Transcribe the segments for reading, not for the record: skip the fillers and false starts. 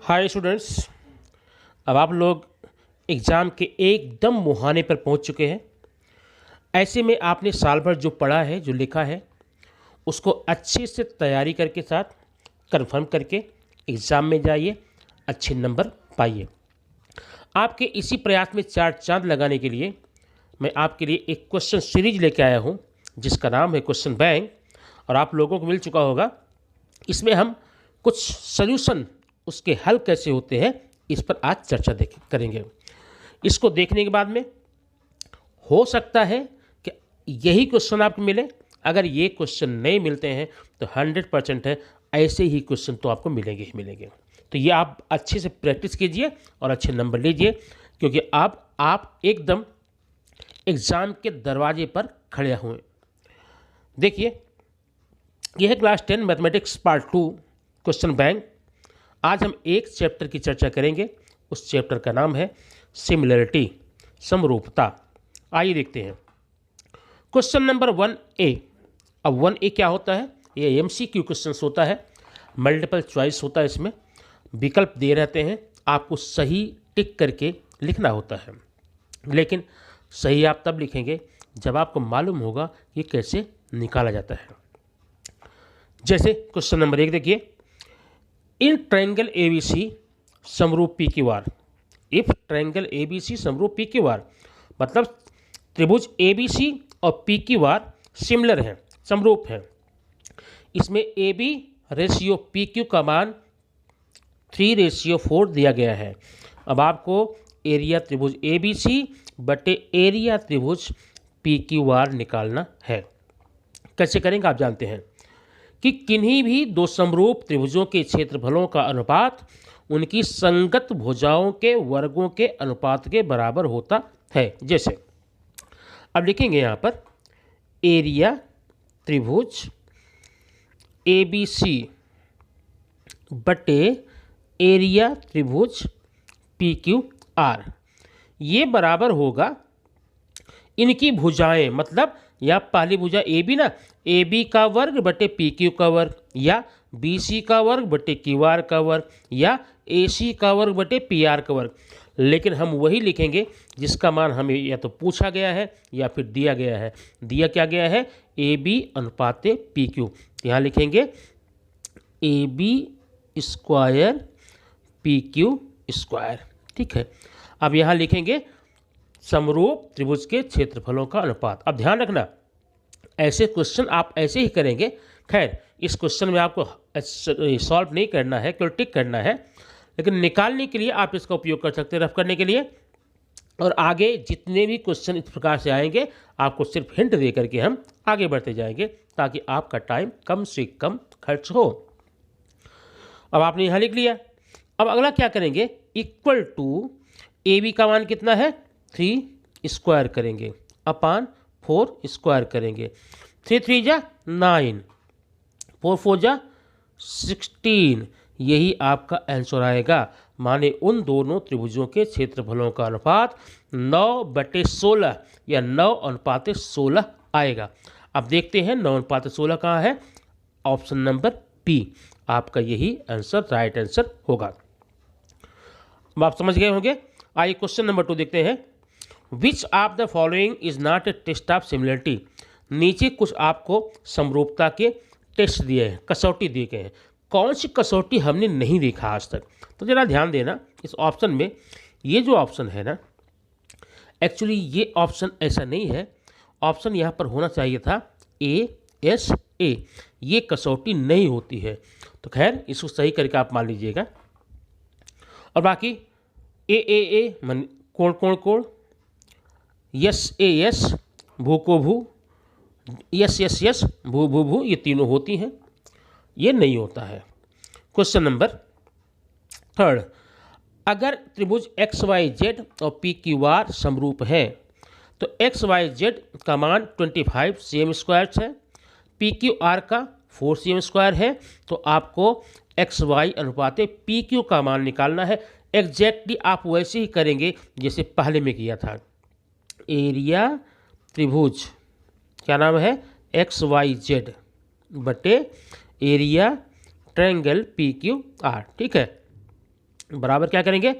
Hi students. अब आप लोग एग्ज़ाम के एकदम मुहाने पर पहुंच चुके हैं। ऐसे में आपने साल भर जो पढ़ा है, जो लिखा है, उसको अच्छे से तैयारी करके साथ कंफर्म करके एग्ज़ाम में जाइए, अच्छे नंबर पाइए। आपके इसी प्रयास में चार चांद लगाने के लिए मैं आपके लिए एक क्वेश्चन सीरीज लेके आया हूँ, जिसका नाम है क्वेश्चन बैंक। और आप लोगों को मिल चुका होगा। इसमें हम कुछ सॉल्यूशन, उसके हल कैसे होते हैं, इस पर आज चर्चा करेंगे। इसको देखने के बाद में हो सकता है कि यही क्वेश्चन आपको मिले। अगर ये क्वेश्चन नहीं मिलते हैं तो 100% है, ऐसे ही क्वेश्चन तो आपको मिलेंगे ही मिलेंगे। तो ये आप अच्छे से प्रैक्टिस कीजिए और अच्छे नंबर लीजिए, क्योंकि अब आप एकदम एग्ज़ाम के दरवाजे पर खड़े हुए। देखिए, यह है class 10 mathematics part 2 question bank. आज हम एक चैप्टर की चर्चा करेंगे। उस चैप्टर का नाम है सिमिलरिटी, समरूपता। आइए देखते हैं क्वेश्चन नंबर 1A। अब 1A क्या होता है? ये MCQ क्वेश्चन होता है, मल्टीपल चॉइस होता है। इसमें विकल्प दे रहते हैं, आपको सही टिक करके लिखना होता है। लेकिन सही आप तब लिखेंगे जब आपको मालूम होगा कि कैसे निकाला जाता है। जैसे क्वेश्चन नंबर 1 देखिए, इन ट्रायंगल ABC समरूप PQR। इफ ट्रायंगल ABC समरूप PQR मतलब त्रिभुज ABC और PQR सिमिलर हैं, समरूप हैं। इसमें AB रेशियो PQ का मान 3:4 दिया गया है। अब आपको एरिया त्रिभुज ABC बटे एरिया त्रिभुज PQR निकालना है। कैसे करेंगे आप जानते हैं कि किन्हीं भी दो समरूप त्रिभुजों के क्षेत्रफलों का अनुपात उनकी संगत भुजाओं के वर्गों के अनुपात के बराबर होता है। जैसे अब लिखेंगे यहाँ पर एरिया त्रिभुज ABC बटे एरिया त्रिभुज PQR, ये बराबर होगा इनकी भुजाएं, मतलब या पहली भुजा AB ना, AB का वर्ग बटे PQ का वर्ग, या BC का वर्ग बटे QR का वर्ग, या AC का वर्ग बटे PR का वर्ग। लेकिन हम वही लिखेंगे जिसका मान हमें या तो पूछा गया है या फिर दिया गया है। दिया क्या गया है? AB अनुपाते PQ। यहाँ लिखेंगे AB स्क्वायर PQ स्क्वायर। ठीक है। अब यहाँ लिखेंगे समरूप त्रिभुज के क्षेत्रफलों का अनुपात। अब ध्यान रखना, ऐसे क्वेश्चन आप ऐसे ही करेंगे। खैर, इस क्वेश्चन में आपको सॉल्व नहीं करना है, केवल टिक करना है, लेकिन निकालने के लिए आप इसका उपयोग कर सकते हैं, रफ करने के लिए। और आगे जितने भी क्वेश्चन इस प्रकार से आएंगे, आपको सिर्फ हिंट दे करके हम आगे बढ़ते जाएंगे, ताकि आपका टाइम कम से कम खर्च हो। अब आपने यहाँ लिख लिया। अब अगला क्या करेंगे? इक्वल टू AB का मान कितना है? 3 स्क्वायर करेंगे अपान 4 स्क्वायर करेंगे। 3 3 जा 9, 4 4 जा 16। यही आपका आंसर आएगा। माने उन दोनों त्रिभुजों के क्षेत्रफलों का अनुपात 9/16 या 9:16 आएगा। अब देखते हैं 9:16 कहाँ है। ऑप्शन नंबर B आपका यही आंसर, राइट आंसर होगा। अब आप समझ गए होंगे। आइए क्वेश्चन नंबर 2 देखते हैं। Which of the following is not a test of similarity. नीचे कुछ आपको समरूपता के टेस्ट दिए हैं, कसौटी दिए गए हैं। कौन सी कसौटी हमने नहीं देखा आज तक? तो जरा ध्यान देना इस ऑप्शन में। ये जो ऑप्शन है ना, एक्चुअली ये ऑप्शन ऐसा नहीं है। ऑप्शन यहाँ पर होना चाहिए था ASA। ये कसौटी नहीं होती है। तो खैर, इसको सही करके आप मान लीजिएगा। और बाकी AAA मन कोण कोण कोण, SAS भू को भू, यस भू भू भू, ये तीनों होती हैं। ये नहीं होता है। क्वेश्चन नंबर 3, अगर त्रिभुज XYZ और PQR समरूप है तो XYZ का मान 25 cm² है, PQR का 4 cm² है। तो आपको XY अनुपाते PQ का मान निकालना है। एग्जैक्टली आप वैसे ही करेंगे जैसे पहले में किया था। एरिया त्रिभुज क्या नाम है? XYZ बटे एरिया ट्रायंगल PQR। ठीक है। बराबर क्या करेंगे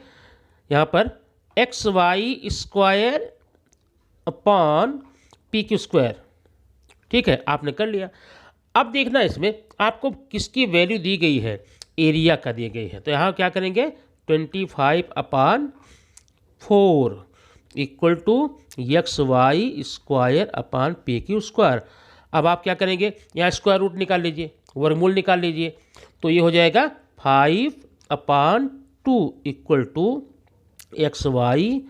यहाँ पर X Y square upon P Q square. ठीक है, आपने कर लिया। अब देखना इसमें आपको किसकी वैल्यू दी गई है, एरिया का दी गई है। तो यहाँ क्या करेंगे 25/4 equal to X Y square upon P Q square. अब आप क्या करेंगे, यहाँ स्क्वायर रूट निकाल लीजिए, वर्गमूल निकाल लीजिए। तो ये हो जाएगा 5/2 इक्वल टू एक्स वाई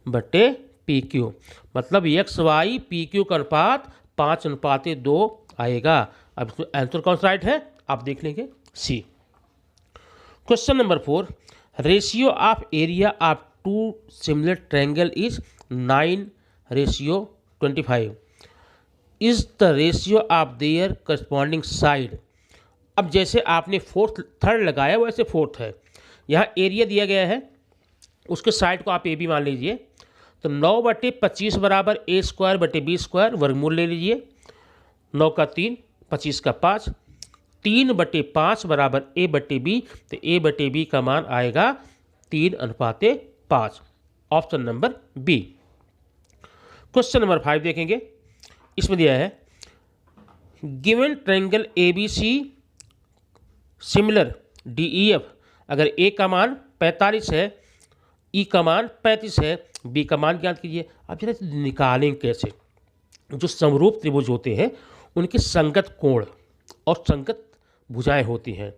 बटे पी क्यू। मतलब एक्स वाई पी क्यू का अनुपात 5:2 आएगा। अब इसमें आंसर कौन सा राइट है आप देख लेंगे, C. Question number 4, ratio of area of two similar triangle is 9:25 is the ratio of their corresponding side. अब जैसे आपने फोर्थ थर्ड लगाया वैसे फोर्थ है, यहाँ एरिया दिया गया है, उसके साइड को आप ए बी मान लीजिए। तो 9/25 बराबर ए स्क्वायर बटे बी स्क्वायर, वर्गमूल ले लीजिए। 9 का 3, 25 का 5, 3/5 बराबर ए बटे बी। तो ए बटे बी का मान आएगा 3:5, option number B. Question number 5 देखेंगे, इसमें दिया है given triangle A B C similar D E F. अगर ए का मान 45 है, ई का मान 35 है, बी का मान ज्ञात कीजिए। अब जरा निकालेंगे कैसे, जो समरूप त्रिभुज होते हैं उनके संगत कोण और संगत भुजाएं होती हैं।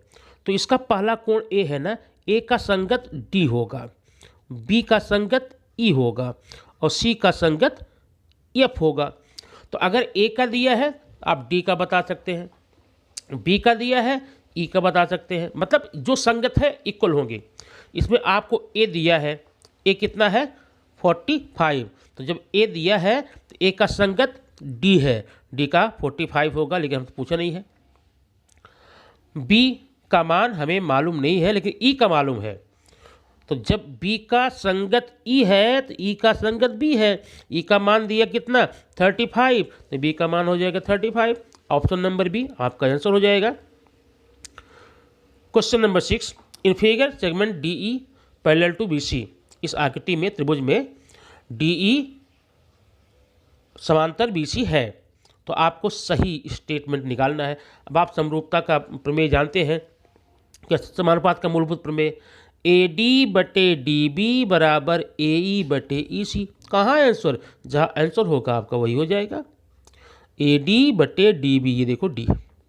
तो इसका पहला कोण ए है ना, ए का संगत डी होगा, बी का संगत ई होगा और सी का संगत एफ होगा। तो अगर ए का दिया है आप डी का बता सकते हैं, बी का दिया है ई का बता सकते हैं, मतलब जो संगत है इक्वल होंगे। इसमें आपको ए दिया है, ए कितना है 45। तो जब ए दिया है तो ए का संगत डी है, डी का 45 होगा, लेकिन हम तो पूछा नहीं है। बी का मान हमें मालूम नहीं है लेकिन ई का मालूम है। तो जब बी का संगत ई है तो ई का संगत बी है, ई का मान दिया कितना 35, तो बी का मान हो जाएगा 35, ऑप्शन नंबर बी आपका आंसर हो जाएगा। Question number 6, in figure segment D E parallel to B C. इस आकृति में त्रिभुज में डी ई समांतर बी सी है। तो आपको सही स्टेटमेंट निकालना है। अब आप समरूपता का प्रमेय जानते हैं, क्या समानुपात का मूलभूत प्रमेय, ए डी बटे डी बी बराबर ए ई बटे ई सी। कहाँ है आंसर, जहाँ आंसर होगा आपका वही हो जाएगा, ए डी बटे डी बी, ये देखो डी।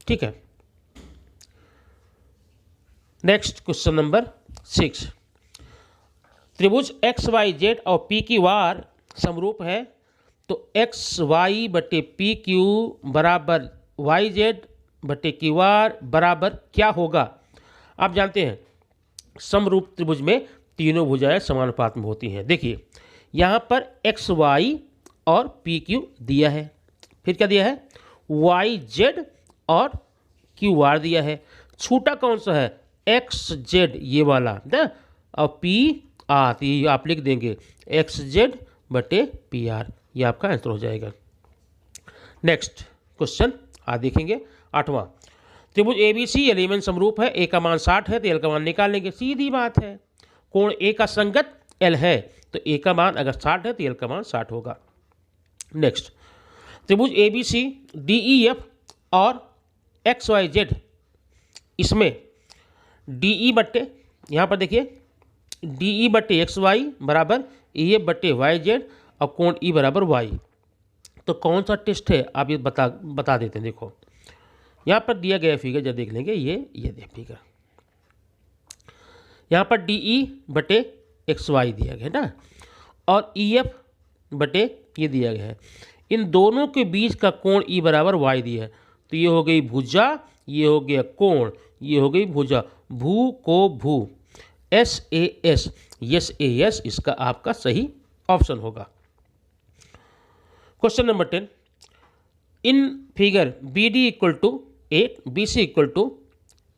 ठीक है, नेक्स्ट क्वेश्चन नंबर 6, त्रिभुज एक्स वाई जेड और पी क्यू आर समरूप है। तो एक्स वाई बटे पी क्यू बराबर वाई जेड बटे क्यू आर बराबर क्या होगा। आप जानते हैं समरूप त्रिभुज में तीनों भुजाएं समानुपात में होती हैं। देखिए यहाँ पर एक्स वाई और पी क्यू दिया है, फिर क्या दिया है वाई जेड और क्यू आर दिया है। छूटा कौन सा है एक्स जेड, ये वाला ना, और पी आर, तो ये आप लिख देंगे एक्स जेड बटे पी आर, ये आपका आंसर हो जाएगा। नेक्स्ट क्वेश्चन देखेंगे 8वां, त्रिभुज ए बी सी एलिमेंट समरूप है, ए का मान 60 है तो एल का मान निकाल लेंगे, सीधी बात है। कोण ए का संगत एल है तो ए का मान अगर 60 है तो एल का मान 60 होगा। नेक्स्ट, त्रिभुज A B C D E F और एक्स वाई जेड, इसमें डी ई बट्टे, यहाँ पर देखिए डी ई बट्टे एक्स वाई बराबर ए एफ बट्टे वाई जेड और कोण ई बराबर वाई। तो कौन सा टेस्ट है आप ये बता देते हैं। देखो यहाँ पर दिया गया फिगर जब देख लेंगे, ये दे फिगर, यहाँ पर डी ई बटे एक्स वाई दिया गया है ना, और ई एफ बटे ये दिया गया है। इन दोनों के बीच का कोण ई बराबर वाई दिया है। तो ये हो गई भुजा, ये हो गया कोण, ये हो गई भुजा, भू को भू, S A S, S A S इसका आपका सही ऑप्शन होगा। Question number 10, in figure B D equal to 8, B C equal to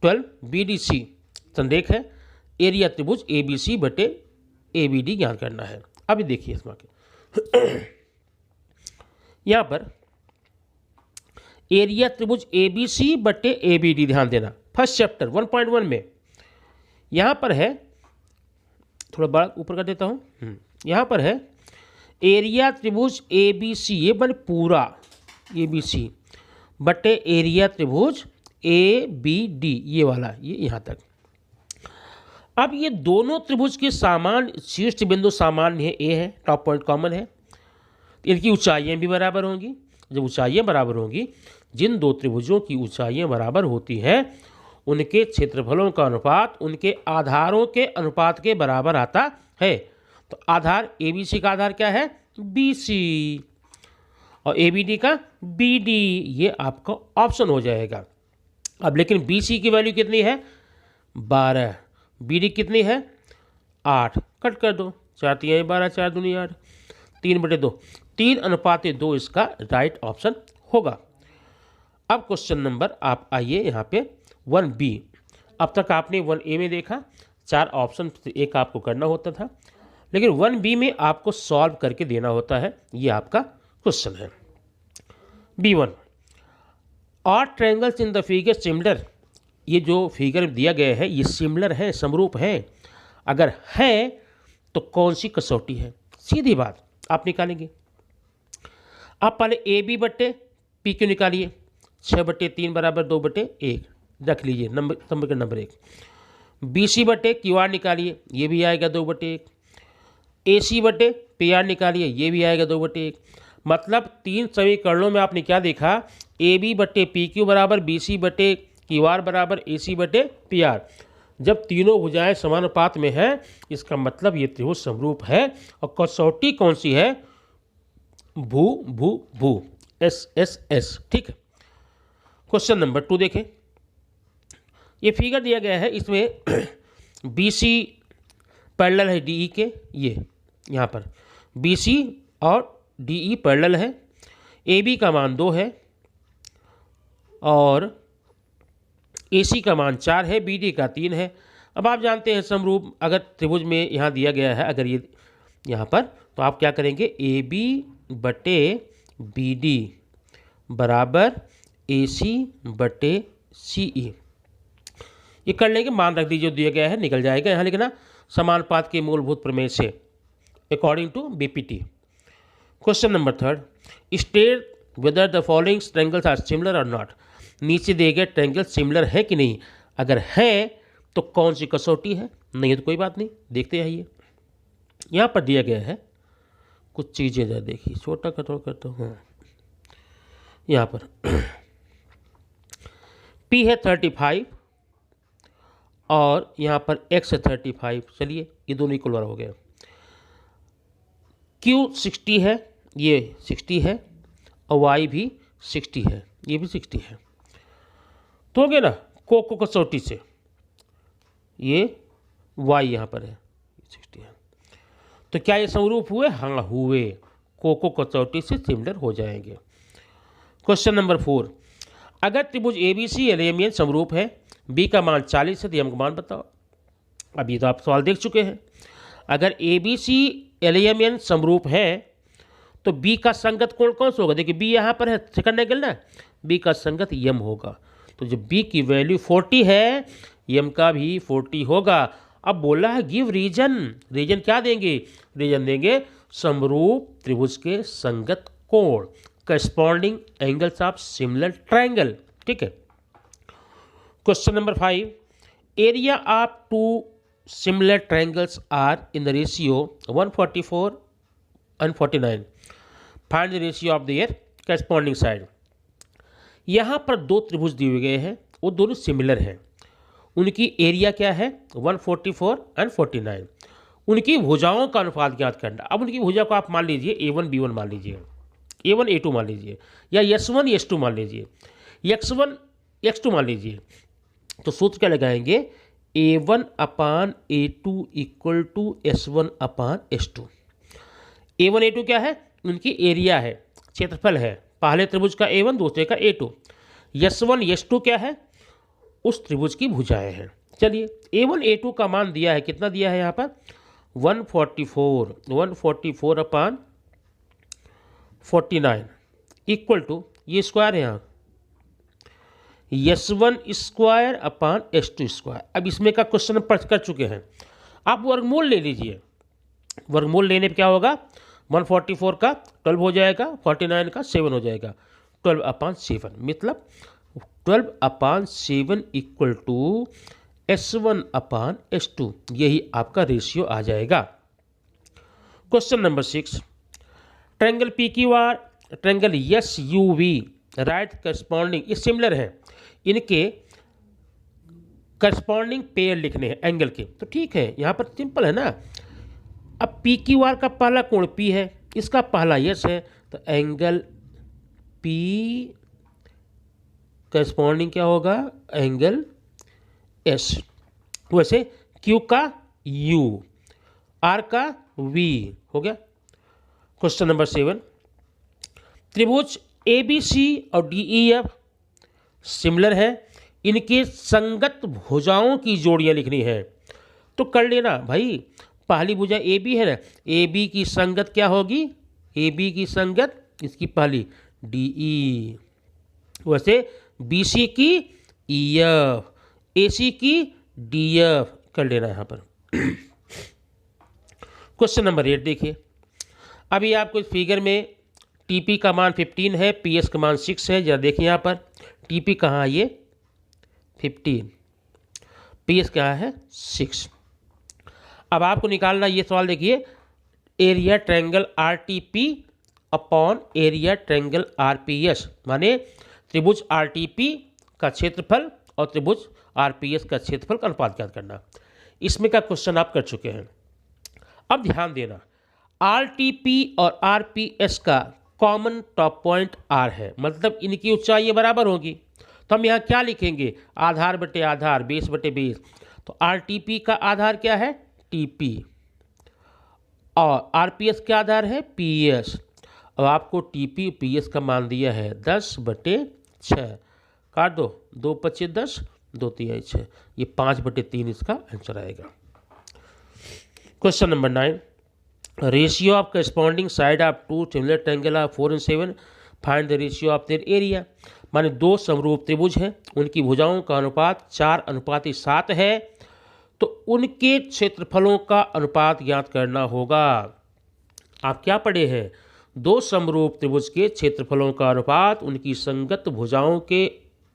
12, B D C संरेख है, एरिया त्रिभुज ए बी सी बटे ए बी डी ज्ञात करना है। अभी देखिए इसमें यहाँ पर एरिया त्रिभुज ए बी सी बटे ए बी डी, ध्यान देना फर्स्ट चैप्टर 1.1 में यहाँ पर है थोड़ा बड़ा ऊपर कर देता हूँ। यहाँ पर है एरिया त्रिभुज ए बी सी, ये बन पूरा ए बी सी बटे एरिया त्रिभुज ए बी डी, ये वाला, ये यहाँ तक। अब ये दोनों त्रिभुज के सामान्य शीर्ष बिंदु सामान्य है, ए है, टॉप पॉइंट कॉमन है, इनकी ऊंचाइयाँ भी बराबर होंगी। जब ऊंचाइयाँ बराबर होंगी, जिन दो त्रिभुजों की ऊंचाइयाँ बराबर होती हैं उनके क्षेत्रफलों का अनुपात उनके आधारों के अनुपात के बराबर आता है। तो आधार ए बी सी का आधार क्या है? बी सी, और ए बी डी का बी डी, ये आपका ऑप्शन हो जाएगा। अब लेकिन बी सी की वैल्यू कितनी है? 12, बी डी कितनी है? 8, कट कर दो, 4 तिहाई 12, 4 दूनी 8, 3/2, 3:2 इसका राइट ऑप्शन होगा। अब क्वेश्चन नंबर आप आइए यहाँ पे 1B। अब तक आपने 1A में देखा 4 ऑप्शन एक आपको करना होता था, लेकिन 1B में आपको सॉल्व करके देना होता है। ये आपका क्वेश्चन है। B1, odd triangles in the figure similar, ये जो फिगर दिया गया है ये सिमिलर है, समरूप है। अगर है तो कौन सी कसौटी है? सीधी बात आप निकालेंगे। आप पहले ए बी बट्टे पी क्यू निकालिए, 6/3 बराबर 2/1 रख लीजिए, नंबर 1। बी सी बट्टे क्यू आर निकालिए, ये भी आएगा 2/1। ए सी बट्टे पी आर निकालिए, ये भी आएगा 2/1। मतलब 3 समीकरणों में आपने क्या देखा? ए बी बट्टे पी क्यू बराबर बी सी बट्टे क्यू आर बराबर ए सी बट्टे पी आर। जब तीनों भुजाएं समानुपात में है, इसका मतलब ये त्रिभुज समरूप है। और कसौटी कौन सी है? भू भू भू, एस एस एस, ठीक है। क्वेश्चन नंबर 2 देखें। ये फिगर दिया गया है, इसमें बी सी पैरेलल है डी ई के, ये यहाँ पर बी सी और डी ई पैरेलल है। ए बी का मान 2 है और ए सी का मान 4 है, बी डी का 3 है। अब आप जानते हैं समरूप अगर त्रिभुज में यहाँ दिया गया है, अगर ये यहाँ पर, तो आप क्या करेंगे? ए बी बटे बी डी बराबर ए सी बटे सी ई, ये कर लेंगे। मान रख दीजिए, दिया गया है, निकल जाएगा। यहाँ लिखना समानुपात के मूलभूत प्रमेय से according to BPT. Question number 3, state whether the following triangles are similar और नॉट। नीचे दिए गए ट्रायंगल सिमिलर है कि नहीं? अगर है तो कौन सी कसौटी है? नहीं है तो कोई बात नहीं, देखते आइए। यहाँ पर दिया गया है कुछ चीज़ें, जरा देखिए, छोटा कटोर करता हूँ। यहाँ पर P है 35 और यहाँ पर X है 35। चलिए, ये दोनों इक्वल हो गया। Q 60 है, ये 60 है, और Y भी 60 है, ये भी 60 है। तो हो गया ना को कसौटी से, ये Y यहाँ पर है 60 है। तो क्या ये समरूप हुए? हाँ हुए, को कसौटी से सिमिलर हो जाएंगे। क्वेश्चन नंबर 4, अगर त्रिभुज ए बी सी एलएमएन समरूप है, बी का मान 40 है, तो एम का मान बताओ। अब ये तो आप सवाल देख चुके हैं। अगर ए बी सी एलएमएन समरूप है तो बी का संगत कोण कौन सा होगा? देखिए बी यहाँ पर है, सेकंड एंगल ना, बी का संगत यम होगा। तो जब बी की वैल्यू 40 है, यम का भी 40 होगा। अब बोला है गिव रीजन, रीजन क्या देंगे? रीजन देंगे समरूप त्रिभुज के संगत कोण, corresponding angles of similar triangle, ठीक है। Question number 5, area of 2 similar triangles are in the ratio 144 and 49, find the ratio of their corresponding side. यहाँ पर 2 त्रिभुज दिए गए हैं, वो दोनों सिमिलर हैं। उनकी एरिया क्या है? 144 and 49। उनकी भुजाओं का अनुपात ज्ञात करना। अब उनकी भुजा को आप मान लीजिए A1 B1 मान लीजिए, A1 A2 मान लीजिए, या S1 S2 मान लीजिए, X1 X2 मान लीजिए। तो सूत्र क्या लगाएंगे? A1 upon A2 equal to S1 upon S2। A1 A2 क्या है? उनकी एरिया है, क्षेत्रफल है। पहले त्रिभुज का A1, दूसरे का A2। S1 S2 क्या है? उस त्रिभुज की भुजाएं हैं। चलिए, A1 A2 का मान दिया है, कितना दिया है यहाँ पर? 144 अपान 49 इक्वल टू, ये स्क्वायर है यहाँ, S1 square upon S2 square. अब इसमें का क्वेश्चन पढ़ कर चुके हैं। आप वर्गमूल ले लीजिए, वर्गमूल लेने पे क्या होगा, 144 का 12 हो जाएगा, 49 का 7 हो जाएगा, 12/7 मतलब 12/7 इक्वल टू S1/S2, यही आपका रेशियो आ जाएगा। Question number 6, triangle PQR, triangle SUV, right corresponding, ये सिमिलर है, इनके करस्पॉन्डिंग पेयर लिखने हैं एंगल के, तो ठीक है, यहाँ पर सिंपल है ना। अब PQR का पहला कोण P है, इसका पहला S है, तो एंगल P करस्पॉन्डिंग क्या होगा, एंगल S। वैसे Q का U, R का V हो गया। क्वेश्चन नंबर 7, त्रिभुज ABC और DEF सिमिलर है, इनके संगत भुजाओं की जोड़ियां लिखनी है, तो कर लेना भाई। पहली भुजा AB है ना, AB की संगत क्या होगी, AB की संगत इसकी पहली DE, वैसे BC की EF, AC की DF कर लेना यहाँ पर। क्वेश्चन नंबर 8 देखिए, अभी आपको इस फिगर में TP का मान 15 है, PS का मान 6 है, जरा देखिए यहाँ पर TP कहाँ है, ये 15, PS क्या है 6। अब आपको निकालना ये सवाल देखिए, area triangle RTP upon area triangle RPS, माने त्रिभुज RTP का क्षेत्रफल और त्रिभुज RPS का क्षेत्रफल का अनुपात ज्ञात करना। इसमें का क्वेश्चन आप कर चुके हैं। अब ध्यान देना, RTP और RPS का कॉमन टॉप पॉइंट R है, मतलब इनकी ऊंचाइयां बराबर होंगी, तो हम यहाँ क्या लिखेंगे, आधार बटे आधार, बेस बटे बेस। तो RTP का आधार क्या है TP और RPS का आधार है PS। अब आपको TP PS का मान दिया है 10/6, काट दो, 2 × 5 = 10, 2 × 3 = 6, ये 5/3 इसका आंसर आएगा। Question number 9, ratio of corresponding side of two similar triangle of 4 and 7, find the ratio of their area. माने दो समरूप त्रिभुज हैं, उनकी भुजाओं का अनुपात 4:7 है, तो उनके क्षेत्रफलों का अनुपात ज्ञात करना होगा। आप क्या पढ़े हैं, दो समरूप त्रिभुज के क्षेत्रफलों का अनुपात उनकी संगत भुजाओं के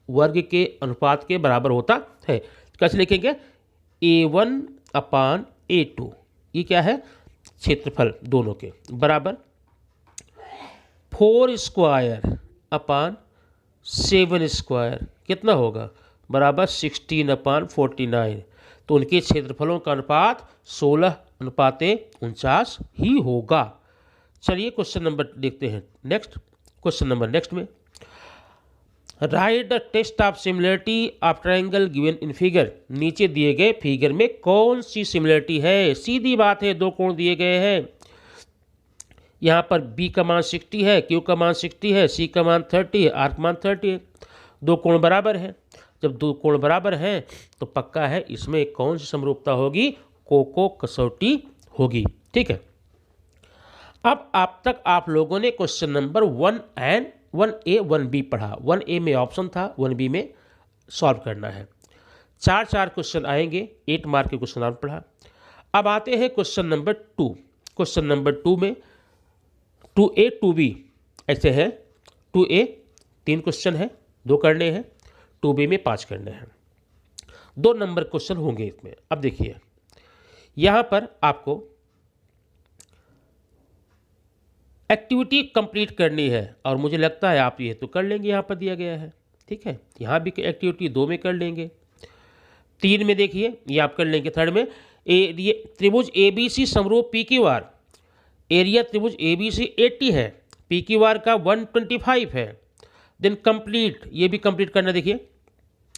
वर्ग के अनुपात के बराबर होता है। कैसे लिखेंगे, A1/A2, ये क्या है क्षेत्रफल दोनों के, बराबर 4² / 7² कितना होगा, बराबर 16/49, तो उनके क्षेत्रफलों का अनुपात 16:49 ही होगा। चलिए क्वेश्चन नंबर देखते हैं नेक्स्ट। क्वेश्चन नंबर नेक्स्ट में, write the test of similarity of triangle given in figure, नीचे दिए गए फिगर में कौन सी सिमिलरिटी है। सीधी बात है, दो कोण दिए गए हैं, यहाँ पर B का मान 60 है, Q का मान 60 है, C का मान 30 है, R का मान 30 है, दो कोण बराबर हैं। जब दो कोण बराबर हैं तो पक्का है इसमें कौन सी समरूपता होगी, कोको कसौटी होगी। ठीक है, अब आप तक आप लोगों ने क्वेश्चन नंबर 1A 1B पढ़ा। 1A में ऑप्शन था, 1B में सॉल्व करना है। 4 क्वेश्चन आएंगे, 8 मार्क के क्वेश्चन आपने पढ़ा। अब आते हैं क्वेश्चन नंबर 2। क्वेश्चन नंबर 2 में 2A 2B ऐसे है, 2A 3 क्वेश्चन है, 2 करने हैं, 2B में 5 करने हैं, 2 नंबर क्वेश्चन होंगे इसमें। अब देखिए यहाँ पर आपको एक्टिविटी कंप्लीट करनी है और मुझे लगता है आप ये तो कर लेंगे, यहाँ पर दिया गया है। ठीक है, यहाँ भी एक्टिविटी 2 में कर लेंगे, 3 में देखिए ये आप कर लेंगे। थर्ड में त्रिभुज ABC समरूप PQR, एरिया त्रिभुज ABC 80 है, PQR का 125 है, देन कंप्लीट, ये भी कंप्लीट करना। देखिए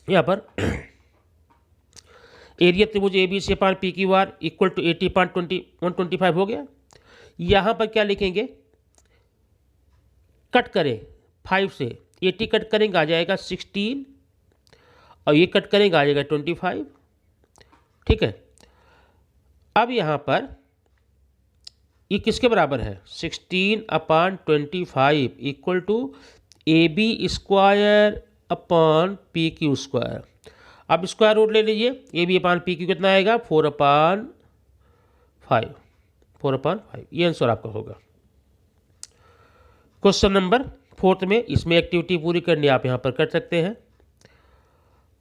यहाँ पर एरिया त्रिभुज ABC upon PQR equal to 80/125 हो गया। यहाँ पर क्या लिखेंगे, कट करें 5 से, 80 कट करेंगे आ जाएगा 16 और ये कट करेंगे आ जाएगा 25। ठीक है, अब यहाँ पर ये किसके बराबर है, 16/25 equal to AB² upon PQ²। अब स्क्वायर रूट ले लीजिए, AB अपान PQ कितना आएगा, 4/2 5, 4/5, ये आंसर आपका होगा। क्वेश्चन नंबर 4 में इसमें एक्टिविटी पूरी करनी आप यहाँ पर कर सकते हैं।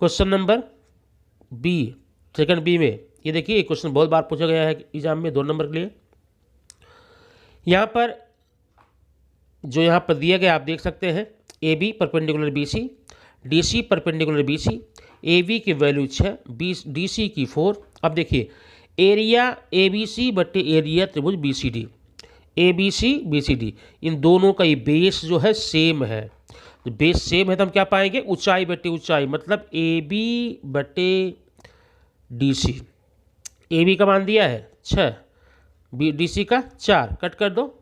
Question number B, second B में ये देखिए, ये क्वेश्चन बहुत बार पूछा गया है एग्जाम में 2 नंबर के लिए। यहाँ पर जो यहाँ पर दिया गया आप देख सकते हैं, A B perpendicular B C, D C perpendicular B C, A B की वैल्यू 6, डी सी की 4। अब देखिए एरिया ए बी सी बटे एरिया त्रिभुज B C D, A B C B C D, इन दोनों का ये बेस जो है सेम है। तो बेस सेम है तो हम क्या पाएंगे, ऊंचाई बटे ऊंचाई, मतलब ए बी बटे डी सी। ए बी का मान दिया है 6, बी डी सी का 4, कट कर दो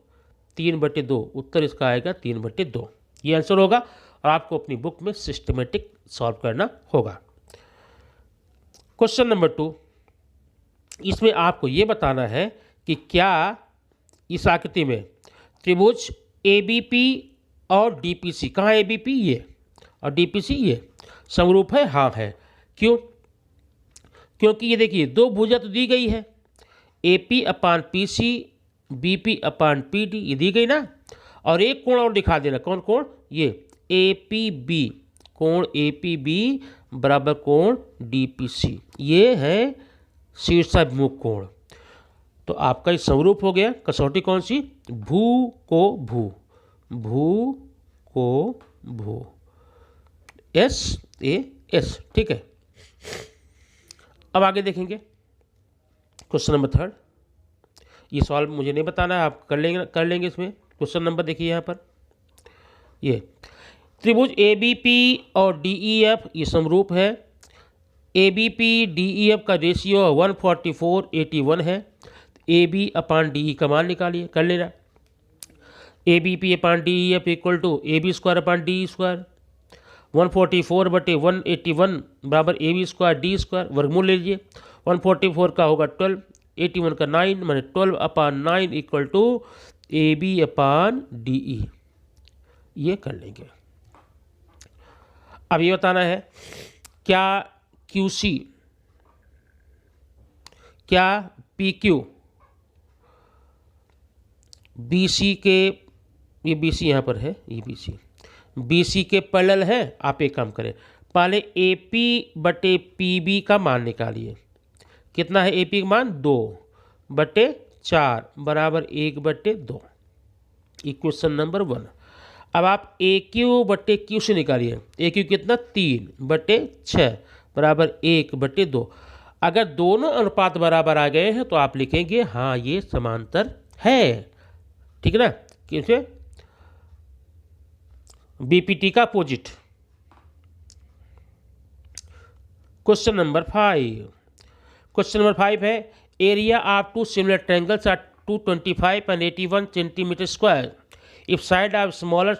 3/2, उत्तर इसका आएगा 3/2। ये आंसर होगा और आपको अपनी बुक में सिस्टमेटिक सॉल्व करना होगा। क्वेश्चन नंबर 2, इसमें आपको ये बताना है कि क्या इस आकृति में त्रिभुज ए बी पी और डी पी सी, कहाँ ए बी पी ये और डी पी सी ये समरूप है? हाँ है। क्यों? क्योंकि ये देखिए 2 भुजा तो दी गई है, A P upon P C, B P upon P D, ये दी गई ना। और एक कोण और दिखा देना, कौन कोण? ये ए पी बी, कोण ए पी बी बराबर कोण डी पी सी, ये है शीर्षाभिमुख कोण। तो आपका ये समरूप हो गया। कसौटी कौन सी? भू को भू, भू को भू, एस ए एस, ठीक है। अब आगे देखेंगे क्वेश्चन नंबर 3। ये सॉल्व मुझे नहीं बताना है, आप कर लेंगे इसमें। क्वेश्चन नंबर देखिए यहाँ पर, ये त्रिभुज ए बी पी और डी ई एफ ये समरूप है। A B P D E F का रेशियो 144:81 है। ए बी अपान डी ई का मान निकालिए, कर लेना। A B P upon D E F equal to A B square upon D E square, 144/181 बराबर A B square D square, वर्गमूल ले लीजिए। 144 का होगा 12, 81 का 9, माने 12/9 equal to A B upon D E, ये कर लेंगे। अब ये बताना है क्या क्यू सी, क्या पी क्यू बी सी के, ये बी सी यहाँ पर है, ये बी सी बी सी के पैरेलल है? आप एक काम करें, पहले ए पी बटे पी बी का मान निकालिए। कितना है ए पी का मान? 2/4 बराबर 1/2, इक्वेशन नंबर 1। अब आप ए क्यू बटे क्यू से निकालिए। ए क्यू कितना? 3/6 बराबर 1/2। अगर दोनों अनुपात बराबर आ गए हैं तो आप लिखेंगे हाँ ये समांतर है, ठीक है ना। कैसे? बीपीटी का opposite. Question number 5, question number 5 है area of 2 similar triangles are 225 and 81 centimeter square. If side of smaller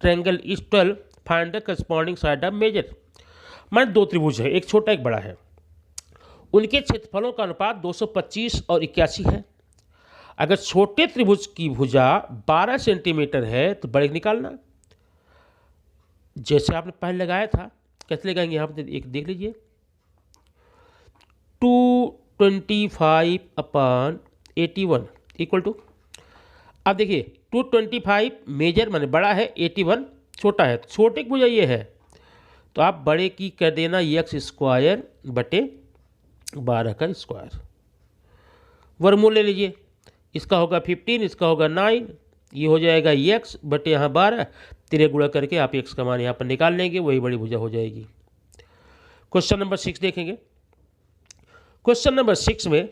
triangle is 12, find the corresponding side of major. मान 2 त्रिभुज है, एक छोटा एक बड़ा है, उनके क्षेत्रफलों का अनुपात 225 और 81 है। अगर छोटे त्रिभुज की भुजा 12 सेंटीमीटर है तो बड़े निकालना। जैसे आपने पहले लगाया था, कैसे लगाएंगे यहाँ पर एक देख लीजिए। 225/81 इक्वल टू, अब देखिए 225 मेजर माने बड़ा है, 81 छोटा है, छोटे की भुजा ये है तो आप बड़े की कर देना x² बटे 12 का स्क्वायर, वर्गमूल ले लीजिए। इसका होगा 15, इसका होगा 9, ये हो जाएगा x बटे यहाँ 12, 3 गुणा करके आप x का मान यहाँ पर निकाल लेंगे, वही बड़ी भुजा हो जाएगी। क्वेश्चन नंबर 6 देखेंगे। क्वेश्चन नंबर 6 में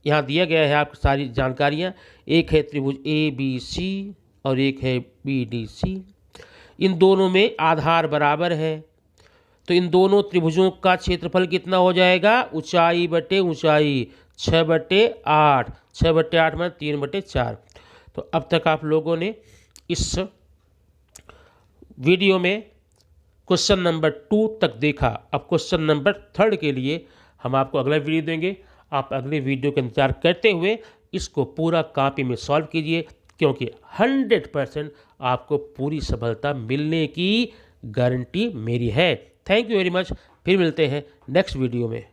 यहाँ दिया गया है आपको सारी जानकारियाँ। एक है त्रिभुज ए बी सी और एक है बी डी सी, इन दोनों में आधार बराबर है तो इन दोनों त्रिभुजों का क्षेत्रफल कितना हो जाएगा? ऊंचाई बटे ऊंचाई 6/8, 6/8 में 3/4। तो अब तक आप लोगों ने इस वीडियो में क्वेश्चन नंबर 2 तक देखा। अब क्वेश्चन नंबर 3 के लिए हम आपको अगला वीडियो देंगे। आप अगले वीडियो का इंतजार करते हुए इसको पूरा कॉपी में सॉल्व कीजिए, क्योंकि 100% आपको पूरी सफलता मिलने की गारंटी मेरी है। Thank you very much. फिर मिलते हैं नेक्स्ट वीडियो में।